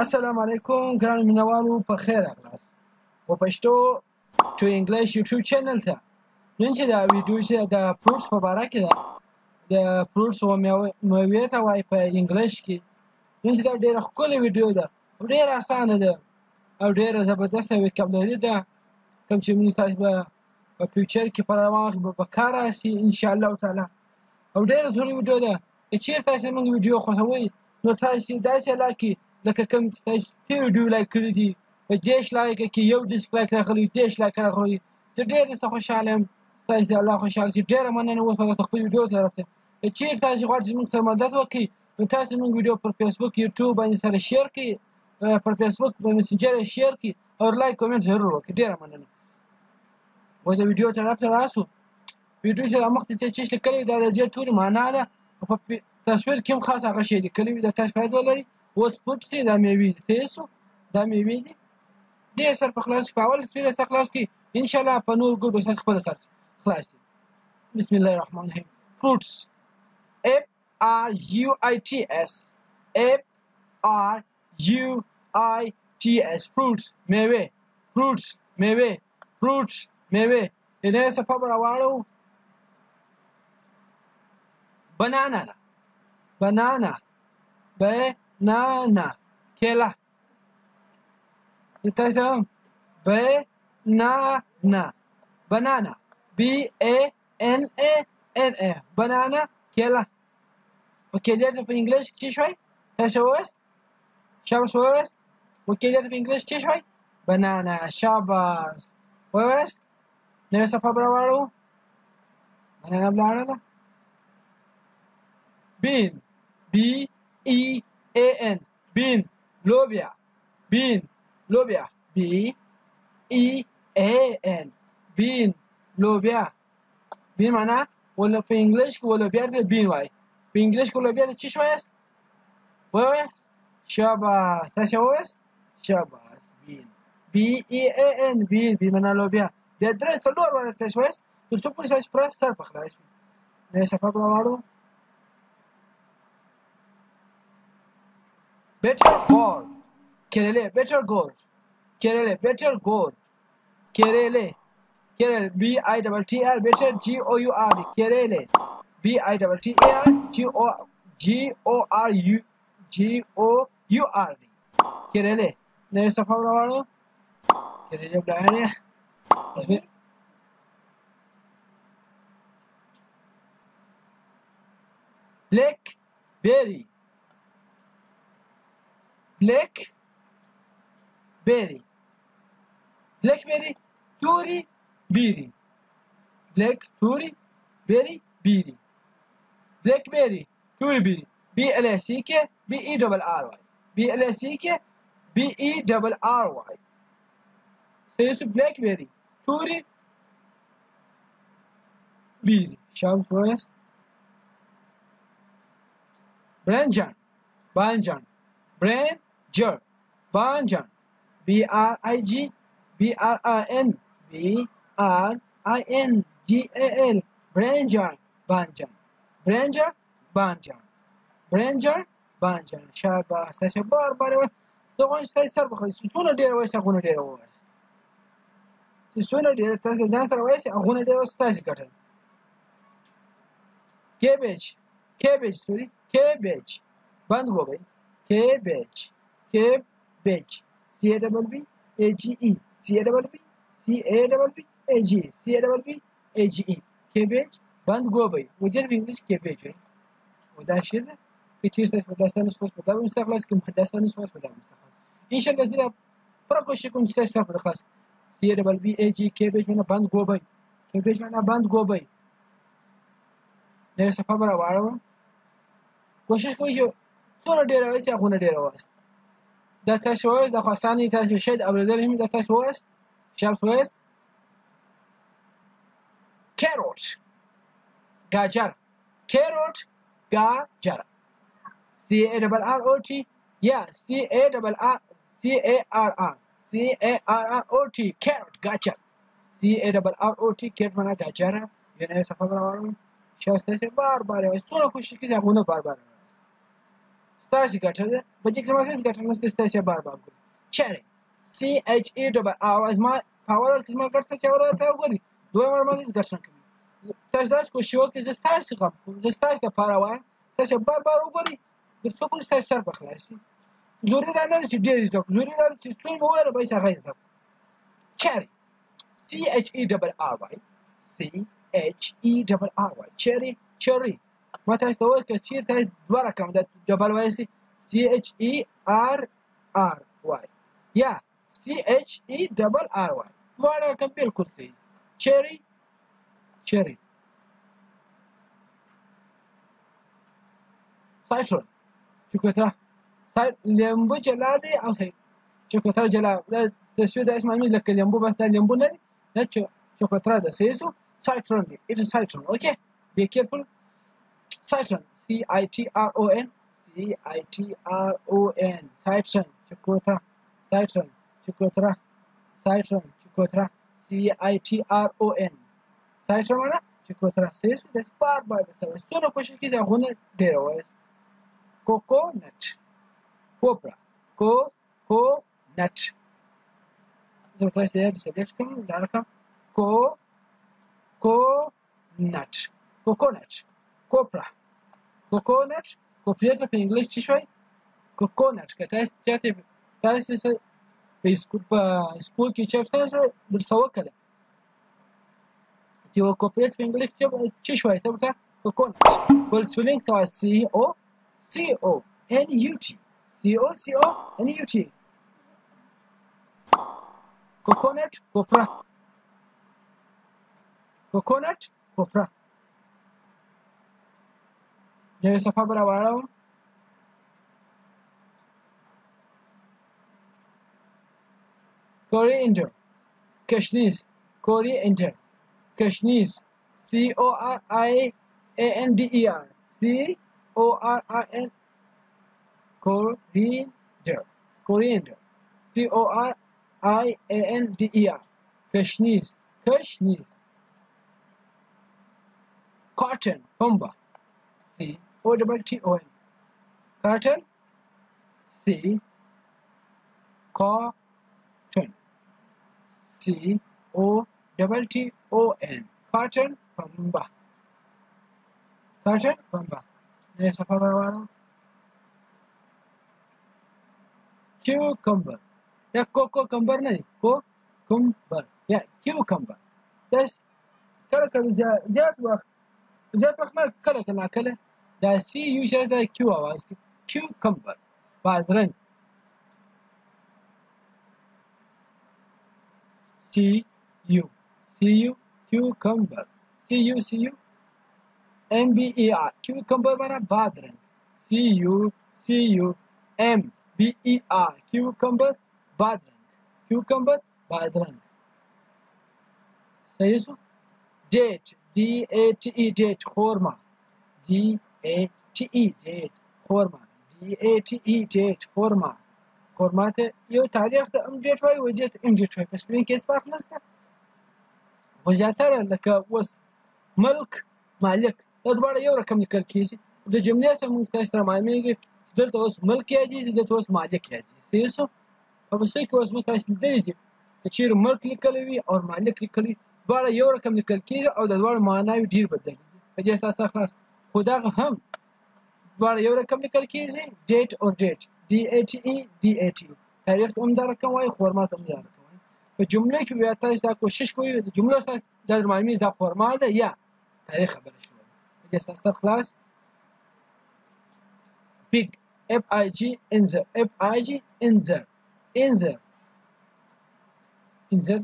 السلام علیکم ګران مینوالو په خیر راغلاست په پښتو ټو انګلیش یوټیوب چینل ته. نن چې دا ویډیو چې د فروټس په باره کې ده، د فروټس او میوې ته وایي په انګلیش کې. نن چې دا ډېره ښکلې ویډیو ده او ډېره اسانه ده او ډېره زبردسته ویکابلري ده، کوم چې موږ تاسو به په فیوچر کې په روان وخت به په کار راسي انشاءالله تعالی. او ډېره ضروري ویډیو ده که چېرې تاسې موږ ویډیو خوښوئ نو تاسې داسې لایک لکه کوم چې تاسو تېر ویډیو لایک کړي دي په 10 لایکه کې یو ډسلایک راغلی 10 لایک راغلی. زه ډېر درڅه خوشحاله یم، ستاسې الله خوشحاله شي. ډېره مننه اوس به تاسو خپل ویډیو طرف ته. که چېرې تاسې غواړئ چې موږ سره مدد وکړئ نو تاسې موږ ویډیو پر فیسبوک یوټیوب باندې سره شیر کړئ، پر فیسبوک په مسنجر یې شیر کړئ او لایک کومنټ ضرور وکړئ. ډېره مننه. اوس د ویډیو طرف ته راسو. ویډیو چې مخکې څه لیکلي دا د دې تورې معنا ده او په تصویر کې هم خاص هغه شی لیکلی وي، دا تاسو باید ولرئ. اوس فروټس دي، دا میوې دي، ستاسو دا میوې دي. دې سر په خلاص په اول سپیره سره خلاص کړئ انشاءالله په نور ګل به ستاسو خپله سر خلاص دي. بسم الله الرحمن الرحیم. فروټس FRUITS FRUITS فروټس میوې، فروټس میوې، فروټس میوې. اینه صفحه به راواړو. بنانا ده، بنانا، بنانا، کیله. تاسو بنانا، بنانا، BANANA، بنانا، کیله. وکیله ته په انګلیش کې څه شوی؟ تاسو وایست؟ شاباس وایست؟ وکیله ته په انګلیش څه شوی؟ بنانا. شاباس وایست؟ نوې صفحه به راواړو. بنانا بلاړه. بین، BEAN، بین، لوبیا، بین، لوبیا، BEAN، بین، لوبیا. بین معنا ولو په انګلیش کې ولوبیا ته بین وایي، په انګلیش کې ولوبیا ته څه وایست؟ وایست؟ شاباس. تاسو وایست؟ شاباس. بین، BEAN، بین، بین معنا لوبیا. بیا درې څلور واره تاسو وایست تر څو پورې ستاسو پر سر په خلاص وي. نوې صفحه به راواړو. Better gourd، kerele، better gourd، kerele، better gourd، kerele، kerele، BITTR، better GOURD، kerele، BITTR، GOURD، kerele. نوې صفحه راواړو. kerele بلاړې. blackberry، blackberry، blackberry، توري بیری، black توري berry بیری، blackberry توري بیری، BLACK BERRY، BLACK BERRY. سيسو blackberry توري بیری. شامس وایست؟ برنجان، بانجان، برنجر، بانجان، BRIG BRIN BRINGAL، برنجان، بانجان، برنجر، بانجان، برنجر، بانجان. شاباس. تاسو بار بار وایئ. زه غواړم چې تاسو سر پخوئ. څونه ډېره وایئ هغونه ډېره ووایئ. چې څونه ډېره تاسو ځان سره وایئ هغونه ډېره ستاسې ګټه ده. کیبج، کیبج، سوري، کیبج، بند ګوبی، cabbage، cabbage، CABBAGE، CABBAGE، CABBAGE، cabbage، بند ګوبی. ودې په انګلیش cabbage وایي. او دا شی ده که چېرې تاسو په داسې نسخه په دا نسخه خلاص کړئ، په داسې نسخه په دا نسخه خلاص. انشاءالله زه پوره کوشش کوم چې تاسو سره په خلاص CABBAGE، cabbage معنا بند ګوبی، cabbage معنا بند ګوبی. نوې صفحه به راواړو. کوشش کوئ چې څونه ډېره وایئ هغونه ډېره وایست. دا تاسو وایست، دا خو اسانه دي، تاسو شاید اورېدلی هم. دا تاسو وایست. شاباس وایست. کیروټ، ګاجر، کیروټ، ګاجر، CARROT یا CARROT، کیروټ، ګاجر، CARROT، کیروټ معنا ګاجره. یو نوې صفحه به راواړو. شاباس. تاسو بار بار وایست. څونه کوشش کوئ هغونه بار بار ستاسې ګټه ده په دې کې زما هېڅ ګټه نشته ستاسې بار بار ګورئ چرې CHE زما په اوله کې زما ګټه چې اوله ته وګورئ دویمه زما هېڅ ګټه نه کوي تاسو داسې کوشش وکړئ زه ستاسې غم کوم زه ستاسې دپاره وایم تاسې بار بار وګورئ تر څو پورې ستاسې سر به خلاص شي ضروري دا نه ده چې ډېر زده کړو ضروري دا ده چې څو مې وویله باید هغه زده کړو چرې CHERRY چرې ما تاسو ته وویل که چېرته دوه رقم ده ډبل وایسي CHERRY یا CHERRY دواړه رقم بالکل صحیح چرې سایټرون چکوتره لیمبو جلا دی او چکوتره جلا دا تصویر داسې معلومېږي لکه لیمبو بس دا لیمبو نه دی دا چکوتره ده صحیح شو Citron it is citron okay be careful citron CITRON citron چکوتره citron چکوتره CITRON citron mana چکوتره صحیح شو داسې بار بار درته وایي څومره کوشش کوي دا غونه ډېره وایاست coconut copra coconut زه به تاسو ته یاد سلیکټ کوم دا رقم coconut copra coconut کوپرې ته په انګلیش څه شوی coconut که تاسو چاته تاسو په سکول کې چاپ تاسو درته وکړه چې یو کوپرې په انګلیش څه شوی ته ورته coconut ول سپیلینګ ته COCONUT coconut copra نوې صفحه به راواړوم Coriander کشنیز Coriander کشنیز CORIANDER Coriander CORIANDER کشنیز Cotton پنبه COTTON cotton COTTON cotton پنبه نوې صفحه به راواړوم cucumber یا کوکمبر نه دی کوکمبر یا cucumber کله زیات وخت نه کله دا سی یو شاید دا کیو آواز کوي cucumber بادرنګ CU cucumber CU MBER cucumber mana بادرنګ CUCUMBER cucumber بادرنګ صحیح شو date DATE خورما DATE خورما خورما ته یو تاریخ ته ډیټ وایي وجه ته ډیټ وایي په سپلینګ کې هېڅ فرق نشته خو زیاتره لکه اوس ملک مالک دا دواړه یو رقم لیکل کېږي د جملې سره موږ تاسو ته معلومېږي چې دلته اوس ملک یادېږي دلته اوس مالک یادېږي صحیح شو په پسې کې اوس موږ تاسو لیدلي دي که چېرې ملک لیکلی وي او مالک لیکلی دواړه یو رقم لیکل کېږي او د دواړو معناوې ډېر بدلې دي په دې ستاسو خلاص خو دغه هم دواړه یو رقم لیکل کېږي ډیټ او ډیټ DATE تاریخ هم دا رقم وایي خورما ته هم دا رقم وایي په جملې کې بیا تاسو دا کوشش کوئ د جملو ستاسو دا در معلومېږي دا خورما ده یا تاریخ خبره شوه په دې ستاسو خلاص big FIG انځر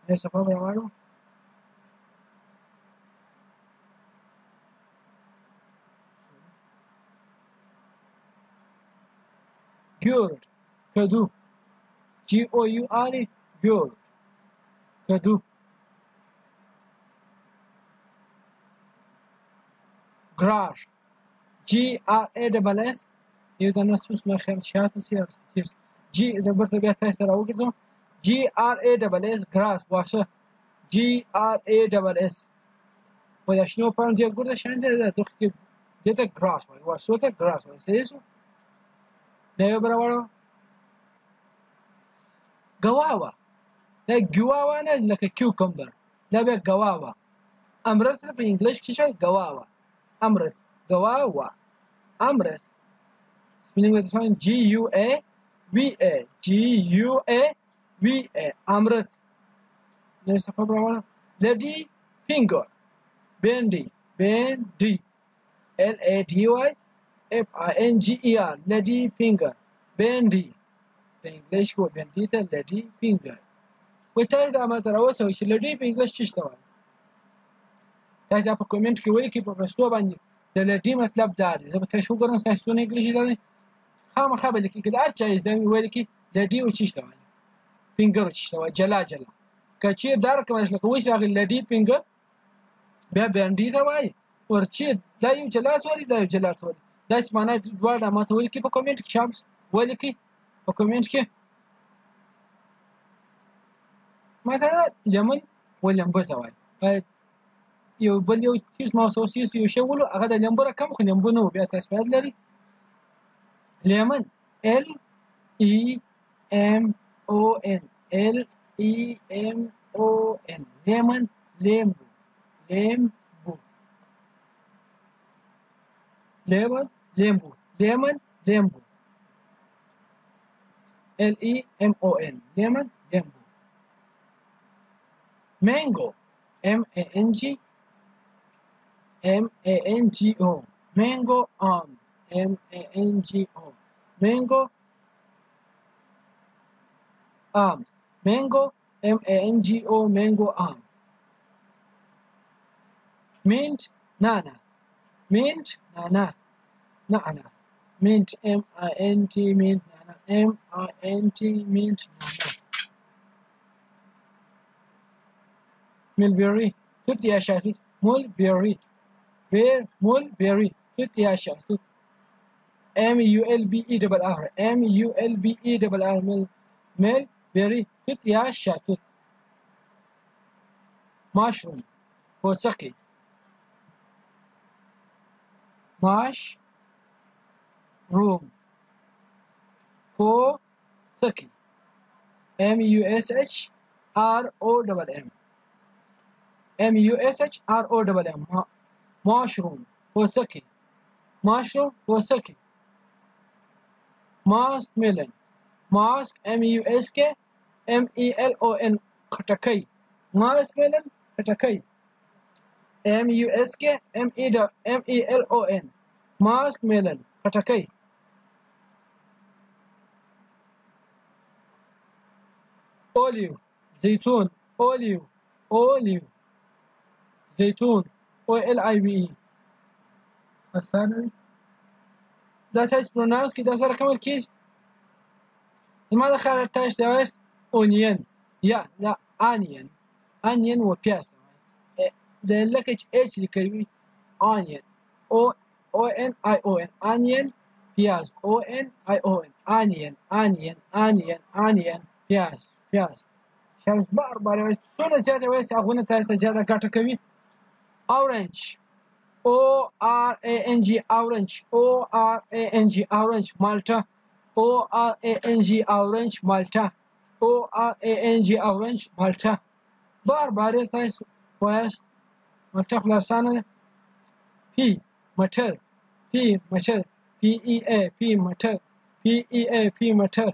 نوې صفحه به راواړو gourd کدو GOURD gourd کدو grass GRASS یو د نصوص مخه شاته سیاست جی زبر ته بیا تاسو راوګرځم GRASS grass واشه GRASS په یاشنو پاند یو ګورده شاندې ده دغه دې ته ګراس وایي واسو ته ګراس وایي صحیح شو دا یو بل وړو ګواوا دا ګواوا نه لکه کیوکمبر دا به ګواوا امرت په انګلیش کې شوی ګواوا امرت ګواوا امرت spelling with the sound G-U-A-V-A G-U-A-V-A Amrit there's a problem lady finger bendy bendy L-A-D-Y F-I-N-G-E-R lady finger bendy the English code bendy the lady finger which is the matter also which lady finger چیش ته وایي تاسو دا په کومنټ کې ولیکئ په پښتو باندې د لډي مطلب دا دی زه به تاسو وګورم تاسو څونه انګلیسي زده دي خامخا به لیکئ که د هر چا یې زده وي ولیکئ لډي و چیش ته وایي فینګر و چیش ته وایي جلا جلا که چیرې دا رقم راشي لکه اوس راغلی لډي فینګر بیا بینډي ته وایي ورچې دا یو جلا توري دا یو جلا توري داسې معنا دواړه ماته ولیکئ په کومنټ کې شامس ولیکئ په کومنټ کې مثلا لیمون و لیمبو ته وایي یو بل یو چیز ما اوسوسیس یو شی ولو هغه د لیمبو رقم خو لیمبو نه بیا تاسو باید لري لیمون L E M O N L E M O N لیمون لیمبو لیمبو لیمون لیمبو لیمون لیمبو L E M O N لیمون لیمبو mango M-A-N-G M-A-N-G-O mango almond M-A-N-G-O mango almond mango M-A-N-G-O mango almond mint nana mint nana nana mint M-I-N-T mint nana M-I-N-T mint nana mulberry توت يا شاتوت mulberry mulberry توت يا شاتوت M-U-L-B-E-R-R M-U-L-B-E-R-R mulberry توت يا شاتوت mushroom فوسقي mushroom فوسقي M-U-S-H-R-O-M M-U-S-H-R-O-M mushroom فوسقي mushroom فوسقي musk melon musk M-U-S-K M-E-L-O-N خټکی musk melon خټکی M-U-S-K M-E-L-O-N musk melon خټکی olive زيتون olive زيتون O-L-I-V-E دا تاسو پروناونس کې دا سره کومل کیږي زما د خیال تاسو ته وایست اونین یا دا انین و پیاز د لکه چې اچ لیکوي انین O-N-I-O-N انین پیاز O-N-I-O-N انین پیاز شاید بار څونه زیاته وایست هغونه تاسو ته زیاته ګټه کوي orange O-R-A-N-G orange O-R-A-N-G orange Malta O-R-A-N-G orange Malta O-R-A-N-G orange Malta بار تاسو وایست مالټا خلاصانه P مټر P-E-A P مټر P-E-A P مټر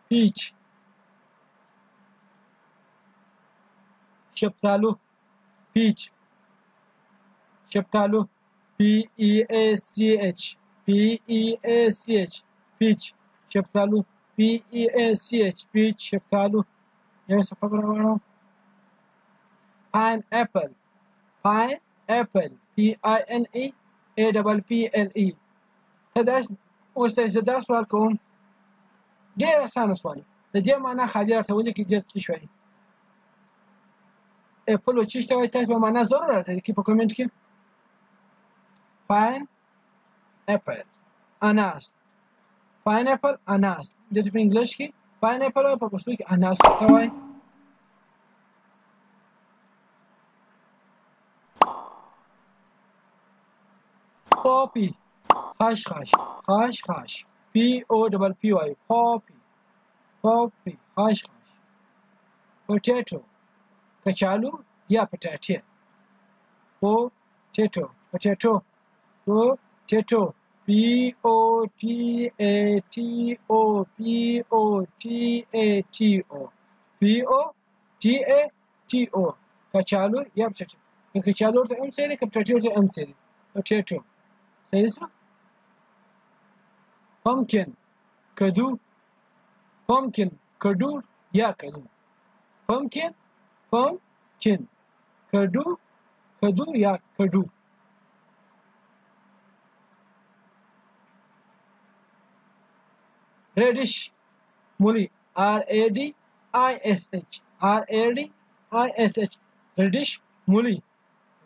peach شفتالو peach شفتالو P-E-A-C-H peach شفتالو P-E-A-C-H peach شفتالو یو څه خبره وانه pineapple P-I-N-E-A-P-P-L-E تداس اوس تاسو دا سوال کوم ډېر اسانه سوال د دې معنا خالي راته ولیکئ چې څه شوی اپل او چیش ته وایي تاسو به معنا ضرور راته لیکئ په کومنټ کې pineapple اناس pineapple اناس دې په انګلیش کې pineapple او په پښتو کې اناس ته وایي poppy خشخش خشخش POPPY poppy poppy خشخش potato کچالو یا پټاټې potato potato potato POTATO کچالو یا پټاټې کچالو ته ام سره پټاټې ته ام سره potato صحیح شو pumpkin کدو pumpkin کدو یا کدو pumpkin کدو یا کدو Radish مولی RADISH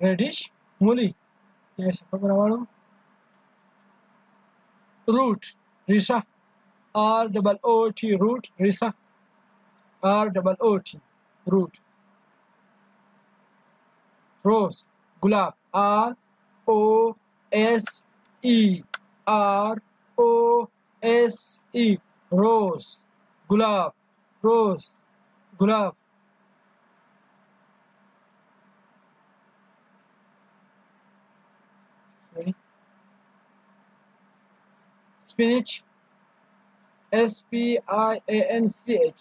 Radish مولی یې څه خبره وایو root ریسا ROOT root ریسا ROOT root rose گلاب ROSE rose گلاب Spinach SPINACH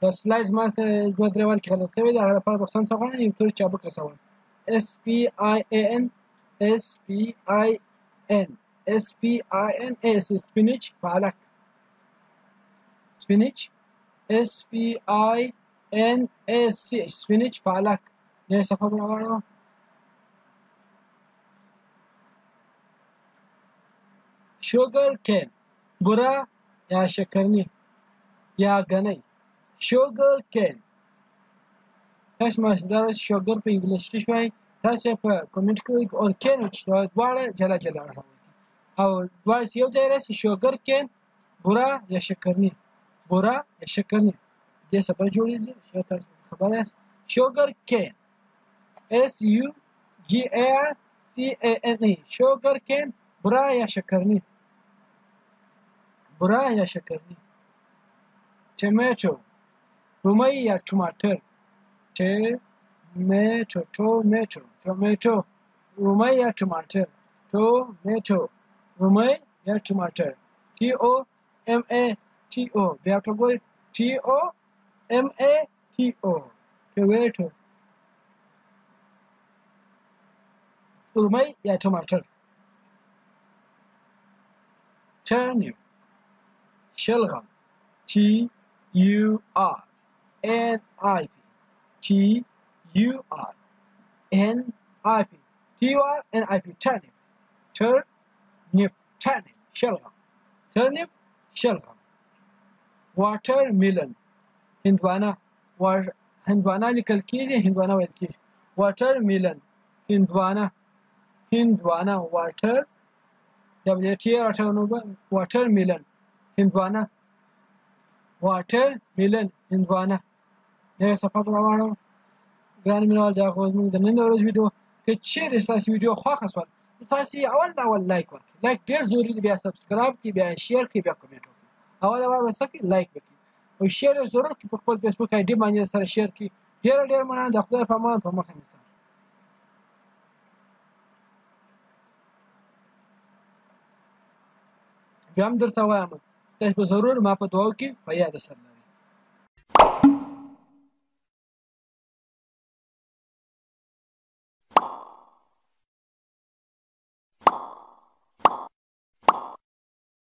د سلایډز ماسته دوه درېوال کې غلط شوی دی هغه لپاره بخښنه غواړم یو تور چابک رسوم SPINACH spinach پالک spinach SPINACH spinach پالک یې څه خبره وایو sugar cane بوره یا شکرنی یا غنی sugar cane تاسو ما دا sugar په انګلیسي کې شوي تاسو په کومنټ کې او کین چې دواړه جلا راوړي او دواړه یو ځای راسي sugar cane بوره یا شکرنی دې څخه جوړیږي چې تاسو خبره sugar cane SUGARCANE sugar cane بوره یا شکرنی tomato رومي یا ټماټر tomato رومي یا ټماټر TOMATO بیا ټوګوي TOMATO tomato رومي یا ټماټر turnip شلغم TURNIP شلغم watermelon هندوانه لیکل کیږي هندوانه ویل کیږي watermelon هندوانه watermelon هندوانه دا صفه راوړو ګران مینوال دا خو موږ د نن ورځ ویډیو که چیرې تاسو ویډیو خوښه شول تاسو اول لایک ورکړئ لایک ډیر ضروری دی بیا سبسکرایب کی بیا شیر کی بیا کمنټ وکړئ اول وسکه لایک وکړئ او شیر ضرور کی په خپل فیسبوک آی ډی باندې سره شیر کی ډیر مننه د خدای په امان په مخه نیسم بیا هم درته وایم تاسو ضرور ما په دعا کې په یاد سره